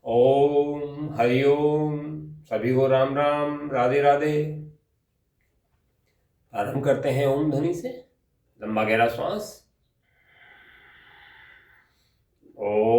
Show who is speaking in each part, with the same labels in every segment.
Speaker 1: ओम हरिओम। सभी को राम राम, राधे राधे। आरंभ करते हैं ओम ध्वनि से। लंबा गहरा श्वास। ओ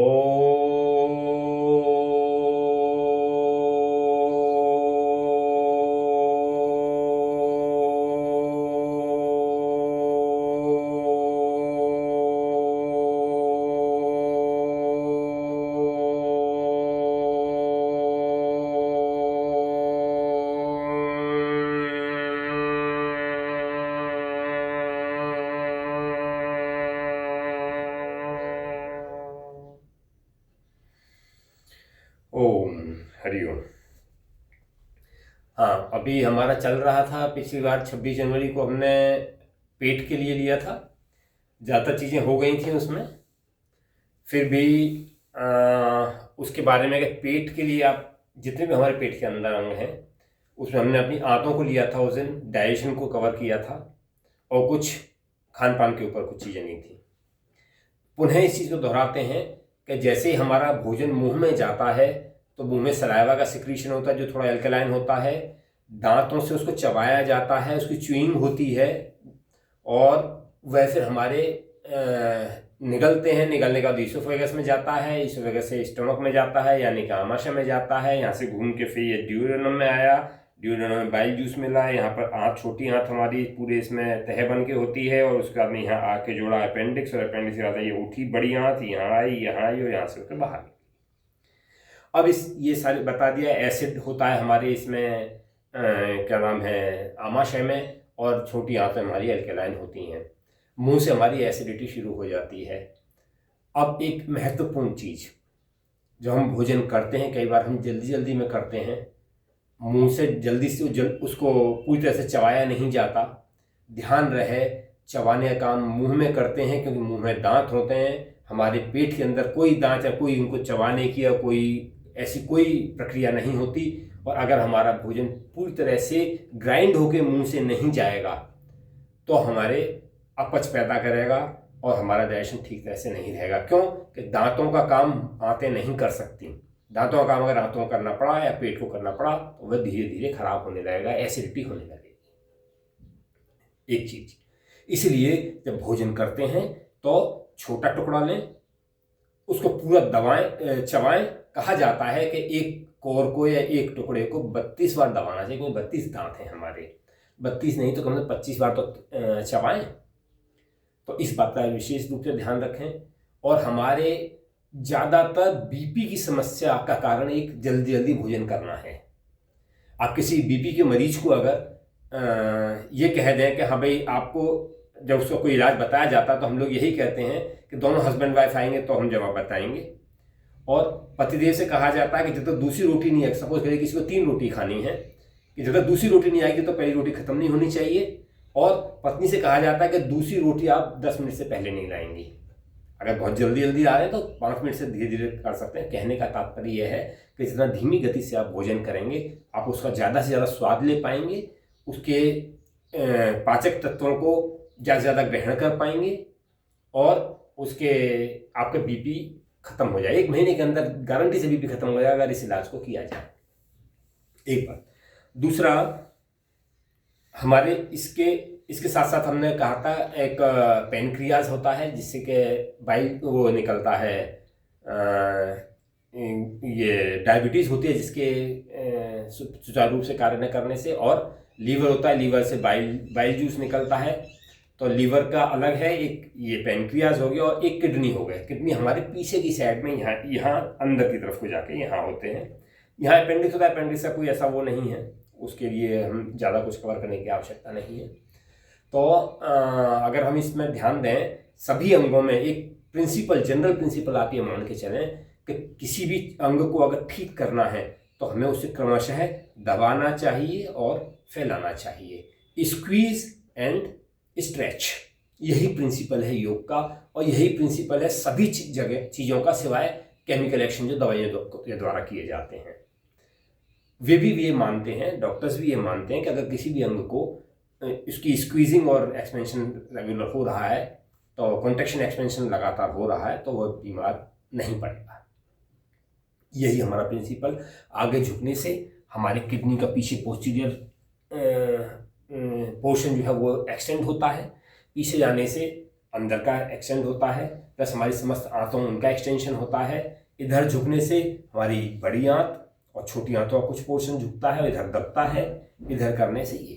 Speaker 1: ओम हरिओम। हाँ, अभी हमारा चल रहा था, पिछली बार 26 जनवरी को हमने पेट के लिए लिया था। ज़्यादा चीज़ें हो गई थी उसमें, फिर भी उसके बारे में, अगर पेट के लिए आप जितने भी हमारे पेट के अंदर अंग हैं उसमें हमने अपनी आंतों को लिया था, उस दिन डाइजेशन को कवर किया था और कुछ खान पान के ऊपर कुछ चीज़ें नहीं थी। पुनः इस चीज़ को दोहराते हैं कि जैसे ही हमारा भोजन मुंह में जाता है तो मुंह में सलाइवा का सिक्रीशन होता है जो थोड़ा एल्कलाइन होता है, दांतों से उसको चबाया जाता है, उसकी च्यूइंग होती है और वह फिर हमारे निगलते हैं। निगलने का बाद ईसोफेगस में जाता है, ईसोफेगस से स्टमक में जाता है यानी कि आमाशय में जाता है। यहाँ से घूम के फिर ये ड्यूरेनम में आया, ड्यूरेनम में बाइल जूस मिला। यहाँ पर आँत, छोटी आँत हमारी पूरे इसमें तह बन के होती है और उसके बाद में यहाँ आके जोड़ा अपेंडिक्स, और अपेंडिक्स के बाद ये उठी बड़ी आँत, यहाँ आई और यहाँ से होकर बाहर। अब ये सारे बता दिया। एसिड होता है हमारे इसमें क्या नाम है, आमाशय में, और छोटी आंतें हमारी एल्केलाइन होती हैं। मुंह से हमारी एसिडिटी शुरू हो जाती है। अब एक महत्वपूर्ण चीज़, जो हम भोजन करते हैं कई बार हम जल्दी जल्दी में करते हैं, मुंह से जल्दी से उसको पूरी तरह से चबाया नहीं जाता। ध्यान रहे, चबाने का काम मुंह में करते हैं क्योंकि मुंह में दांत होते हैं। हमारे पेट के अंदर कोई दांत या कोई उनको चबाने की या कोई ऐसी कोई प्रक्रिया नहीं होती। और अगर हमारा भोजन पूरी तरह से ग्राइंड होकर मुंह से नहीं जाएगा तो हमारे अपच पैदा करेगा और हमारा डाइजेशन ठीक तरह से नहीं रहेगा। क्यों? कि दांतों का काम आंतें नहीं कर सकती। दांतों का काम अगर आंतों को करना पड़ा या पेट को करना पड़ा तो वह धीरे धीरे खराब होने लगेगा, एसिडिटी होने लगेगी। एक चीज, इसलिए जब भोजन करते हैं तो छोटा टुकड़ा लें, उसको पूरा दबाएं, चबाएं। कहा जाता है कि एक कोर को या एक टुकड़े को 32 बार दबाना चाहिए, क्योंकि 32 दांत हैं हमारे। 32 नहीं तो कम से कम 25 बार तो चबाएं। तो इस बात का विशेष रूप से ध्यान रखें। और हमारे ज़्यादातर बीपी की समस्या का कारण एक जल्दी जल्दी भोजन करना है। आप किसी बीपी के मरीज को अगर ये कह दें कि हाँ भाई, आपको जब उसका कोई इलाज बताया जाता है तो हम लोग यही कहते हैं कि दोनों हस्बैंड वाइफ आएंगे तो हम जवाब बताएंगे। और पतिदेव से कहा जाता है कि जब तक दूसरी रोटी नहीं है, सपोज करिए किसी को 3 रोटी खानी है, कि जब तक दूसरी रोटी नहीं आएगी तो पहली रोटी खत्म नहीं होनी चाहिए। और पत्नी से कहा जाता है कि दूसरी रोटी आप 10 मिनट से पहले नहीं लाएंगी। अगर बहुत जल्दी जल्दी आ रहे हैं तो 5 मिनट से धीरे धीरे कर सकते हैं। कहने का तात्पर्य यह है कि जितना धीमी गति से आप भोजन करेंगे आप उसका ज़्यादा से ज़्यादा स्वाद ले पाएंगे, उसके पाचक तत्वों को ज़्यादा से ज़्यादा ग्रहण कर पाएंगे और उसके आपका बीपी खत्म हो जाए। 1 महीने के अंदर गारंटी से बीपी खत्म हो जाएगा अगर इस इलाज को किया जाए। एक बात। दूसरा, हमारे इसके साथ साथ हमने कहा था एक पेनक्रियाज होता है जिससे कि बाइल वो निकलता है, ये डायबिटीज़ होती है जिसके सुचारू रूप से कार्य न करने से। और लीवर होता है, लीवर से बाइल जूस निकलता है। तो लीवर का अलग है, एक ये पेनक्रियाज हो गया, और एक किडनी हो गया। किडनी हमारे पीछे की साइड में, यहाँ अंदर की तरफ को जाके यहाँ होते हैं। यहाँ अपेंडिक्स होता है, अपेंडिक्स का कोई ऐसा वो नहीं है, उसके लिए हम ज़्यादा कुछ कवर करने की आवश्यकता नहीं है। तो अगर हम इसमें ध्यान दें, सभी अंगों में एक प्रिंसिपल, जनरल प्रिंसिपल आप ये मान के चलें कि किसी भी अंग को अगर ठीक करना है तो हमें उसे क्रमशः दबाना चाहिए और फैलाना चाहिए। स्क्वीज एंड स्ट्रेच, यही प्रिंसिपल है योग का, और यही प्रिंसिपल है सभी जगह चीज़ों का, सिवाय केमिकल एक्शन जो दवाइयों के द्वारा किए जाते हैं। वे भी ये मानते हैं, डॉक्टर्स भी ये मानते हैं कि अगर किसी भी अंग को इसकी स्क्वीजिंग और एक्सपेंशन रेगुलर हो रहा है, तो कॉन्ट्रैक्शन एक्सपेंशन लगातार हो रहा है, तो वह बीमार नहीं पड़ेगा। यही हमारा प्रिंसिपल। आगे झुकने से हमारे किडनी का पीछे पोस्टीरियर पोर्शन जो है वो एक्सटेंड होता है, पीछे जाने से अंदर का एक्सटेंड होता है, प्लस हमारी समस्त आंतों उनका एक्सटेंशन होता है। इधर झुकने से हमारी बड़ी आंत और छोटी आंतों का कुछ पोर्शन झुकता है और इधर दबता है, इधर करने से ये।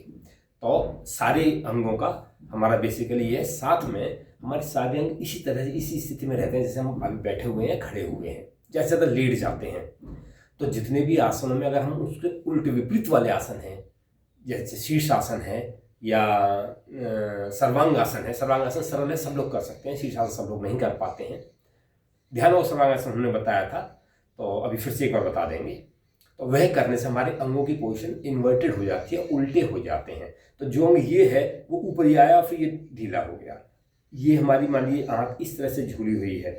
Speaker 1: तो सारे अंगों का हमारा बेसिकली ये, साथ में हमारे सारे अंग इसी तरह से इसी स्थिति में रहते हैं जैसे हम अभी बैठे हुए हैं, खड़े हुए हैं, जैसे तो लेट जाते हैं। तो जितने भी आसनों में अगर हम उसके उल्टे विपरीत वाले आसन हैं, जैसे शीर्षासन है या सर्वांगासन है, सर्वांगासन सरल है, सब लोग कर सकते हैं, शीर्षासन सब लोग नहीं कर पाते हैं। ध्यान और सर्वांगासन हमने बताया था, तो अभी फिर से एक बार बता देंगे। तो वह करने से हमारे अंगों की पोजीशन इन्वर्टेड हो जाती है, उल्टे हो जाते हैं। तो जो अंग ये है वो ऊपर ही आया, फिर ये ढीला हो गया। ये हमारी मान लीजिए आंख इस तरह से झूली हुई है,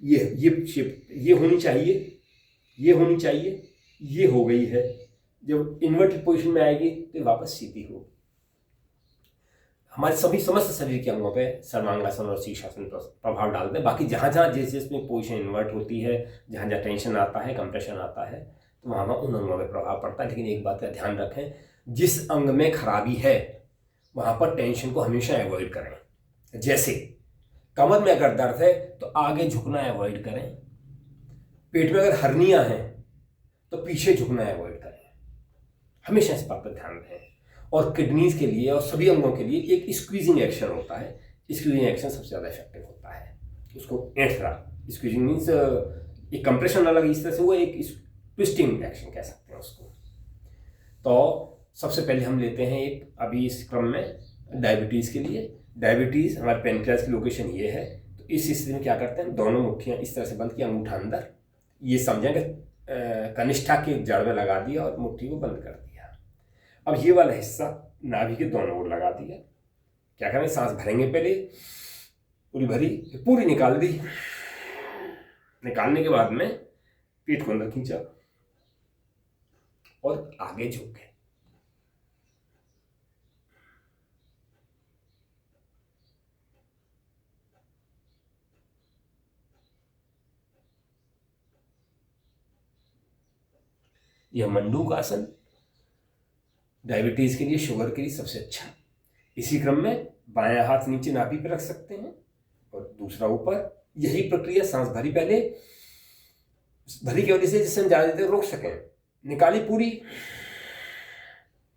Speaker 1: ये शेप ये होनी चाहिए, ये होनी चाहिए, ये हो गई है। जब इन्वर्टेड पोजीशन में आएगी तो वापस सीधी होगी। हमारे सभी समस्त शरीर के अंगों पे सर्वांगासन और शीर्षासन प्रभाव डालते हैं। बाकी जहाँ जहाँ जैसे इसमें पोजीशन इन्वर्ट होती है, जहाँ जहाँ टेंशन आता है, कंप्रेशन आता है, तो वहाँ वहाँ उन अंगों में प्रभाव पड़ता है। लेकिन एक बात का ध्यान रखें, जिस अंग में खराबी है वहाँ पर टेंशन को हमेशा अवॉइड करें। जैसे कमर में अगर दर्द है तो आगे झुकना अवॉइड करें, पेट में अगर हर्निया है तो पीछे झुकना अवॉइड करें, हमेशा इस बात पर ध्यान दें। और किडनीज के लिए और सभी अंगों के लिए एक स्क्वीजिंग एक्शन होता है, स्क्वीजिंग एक्शन सबसे ज़्यादा इफेक्टिव होता है। उसको ऐंठना, स्क्वीजिंग मीन्स एक कंप्रेशन अलग इस तरह से, वो एक ट्विस्टिंग एक्शन कह सकते हैं उसको। तो सबसे पहले हम लेते हैं एक अभी इस क्रम में डायबिटीज़ के लिए। डायबिटीज़ हमारे पेनक्रियाज की लोकेशन ये है। तो इस स्थिति में क्या करते हैं, दोनों मुट्ठियाँ इस तरह से बंद की, अंगूठा अंदर, ये समझेंगे कनिष्ठा के जड़ में लगा दिया और मुट्ठी को बंद कर दिया। अब ये वाला हिस्सा नाभि के दोनों ओर लगा दिया। क्या करें, सांस भरेंगे पहले, पूरी भरी, पूरी निकाल दी। निकालने के बाद में पीठ को अंदर खींचा और आगे झुक गए। यह मंडूक आसन डायबिटीज के लिए, शुगर के लिए सबसे अच्छा। इसी क्रम में बायां हाथ नीचे नाभि पे रख सकते हैं और दूसरा ऊपर। यही प्रक्रिया, सांस भरी पहले, भरी की वजह से जिससे हम ज्यादा देर रोक सकें, निकाली पूरी,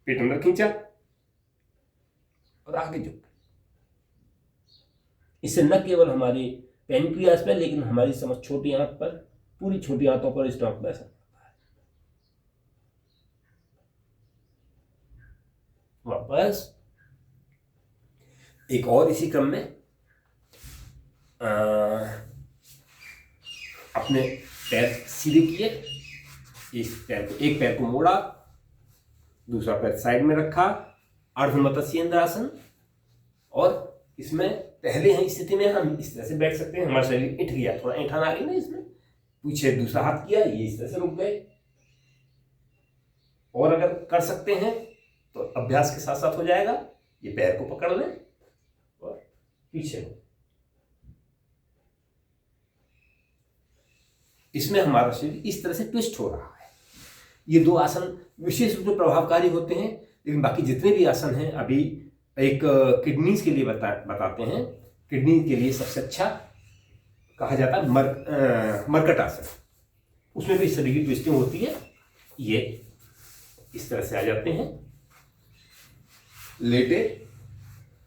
Speaker 1: पेट अंदर खींचा और आगे झुक। इससे न केवल हमारी पेनक्रियाज पर लेकिन हमारी समझ छोटी आंत पर, पूरी छोटी आंतों पर स्टॉक पर असर पड़ता है। वापस एक और इसी क्रम में अपने पैर सीधे किए, इस पैर को, एक पैर को मोड़ा, दूसरा पैर साइड में रखा, अर्धमत्स्येंद्र आसन। और इसमें पहले हैं स्थिति में हम इस तरह से बैठ सकते हैं, हमारा शरीर इठ गया, थोड़ा ऐंठन आ गई ना इसमें, पीछे दूसरा हाथ किया, ये इस तरह से रुक गए। और अगर कर सकते हैं तो अभ्यास के साथ साथ हो जाएगा, ये पैर को पकड़ लें और पीछे हो। इसमें हमारा शरीर इस तरह से ट्विस्ट हो रहा है। ये दो आसन विशेष रूप से प्रभावकारी होते हैं। लेकिन बाकी जितने भी आसन हैं, अभी एक किडनीज के लिए बताते हैं। किडनी के लिए सबसे अच्छा कहा जाता है मरकट आसन। उसमें भी शरीर की ट्विस्टिंग होती है। ये इस तरह से आ जाते हैं, लेटे।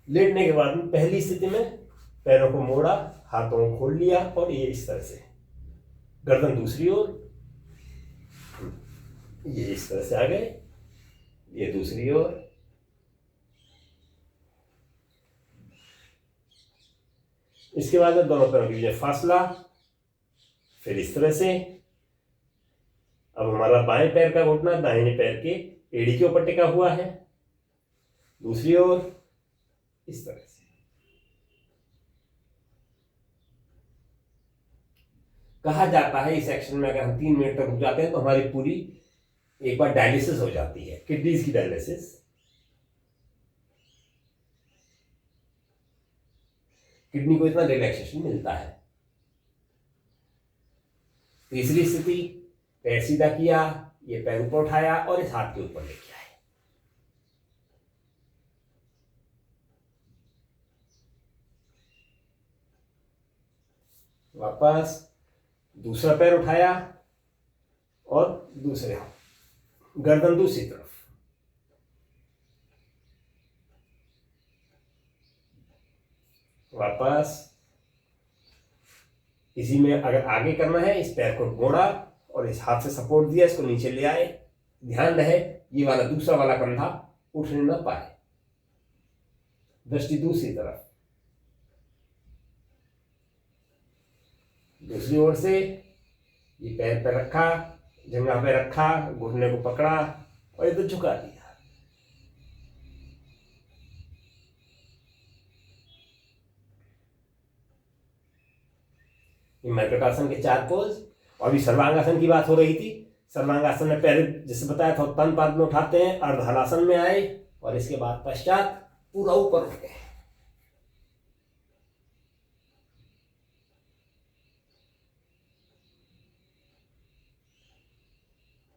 Speaker 1: लेटने के बाद में पहली स्थिति में पैरों को मोड़ा, हाथों को खोल लिया और ये इस तरह से, गर्दन दूसरी ओर, ये इस तरह से आ गए, ये दूसरी ओर। इसके बाद में दोनों पैरों के बीच फासला, फिर इस तरह से। अब हमारा बाएं पैर का घुटना दाहिने पैर के एड़ी के ऊपर टिका हुआ है, दूसरी ओर इस तरह से। कहा जाता है इस एक्शन में अगर हम 3 मिनट तक रुक जाते हैं तो हमारी पूरी एक बार डायलिसिस हो जाती है, किडनीज की डायलिसिस। किडनी को इतना रिलैक्सेशन मिलता है। तीसरी स्थिति, पैर सीधा किया, ये पैर ऊपर उठाया और इस हाथ के ऊपर लेके आए। वापस दूसरा पैर उठाया और दूसरे हाथ, गर्दन दूसरी तरफ। वापस इसी में अगर आगे करना है, इस पैर को मोड़ा और इस हाथ से सपोर्ट दिया, इसको नीचे ले आए। ध्यान रहे ये वाला दूसरा वाला कंधा उठ ना पाए, दृष्टि दूसरी तरफ। दूसरी ओर से ये पैर पे रखा, जंघा पे रखा, घुटने को पकड़ा और इधर झुका दिया। मर्कटासन के 4 पोज। और अभी सर्वांगासन की बात हो रही थी। सर्वांगासन में पहले जैसे बताया था तन पाद में उठाते हैं, अर्धहलासन में आए और इसके बाद पश्चात पूरा ऊपर उठ गए।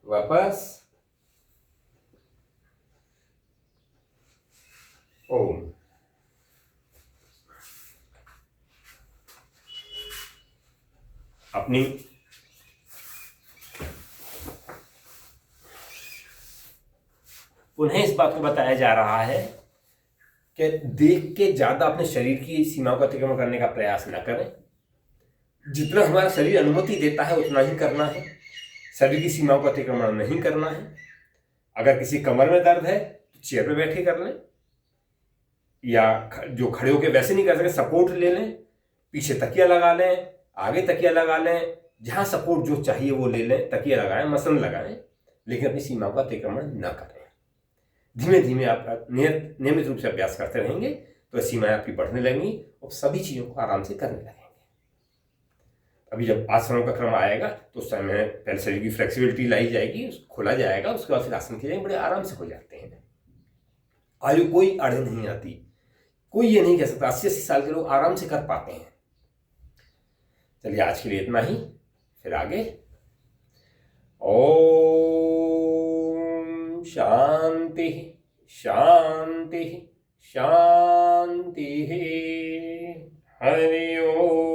Speaker 1: वापस ओम। अपनी पुनः इस बात को बताया जा रहा है कि देख के ज्यादा अपने शरीर की सीमाओं का अतिक्रमण करने का प्रयास न करें। जितना हमारा शरीर अनुमति देता है उतना ही करना है, शरीर की सीमाओं का अतिक्रमण नहीं करना है। अगर किसी कमर में दर्द है तो चेयर पे बैठे कर लें, या जो खड़े होकर वैसे नहीं कर सके सपोर्ट ले लें, पीछे तकिया लगा लें, आगे तकिया लगा लें, जहां सपोर्ट जो चाहिए वो ले लें, तकिया लगाएं, मसन लगाएं, लेकिन अपनी सीमाओं का अतिक्रमण न करें। धीमे धीमे आप नियमित रूप से अभ्यास करते रहेंगे तो सीमाएं आपकी बढ़ने लगेंगी और सभी चीजों को आराम से करने लगेंगे। अभी जब आसनों का क्रम आएगा तो उस समय पहले शरीर की फ्लेक्सिबिलिटी लाई जाएगी, खोला जाएगा, उसके बाद फिर आसन किए जाएंगे, बड़े आराम से हो जाते हैं। आयु कोई आड़े नहीं आती, कोई ये नहीं कह सकता 80-80 साल के लोग आराम से कर पाते हैं। चलिए आज के लिए इतना ही, फिर आगे। ओम शांति शांति शांति। हरि ओम।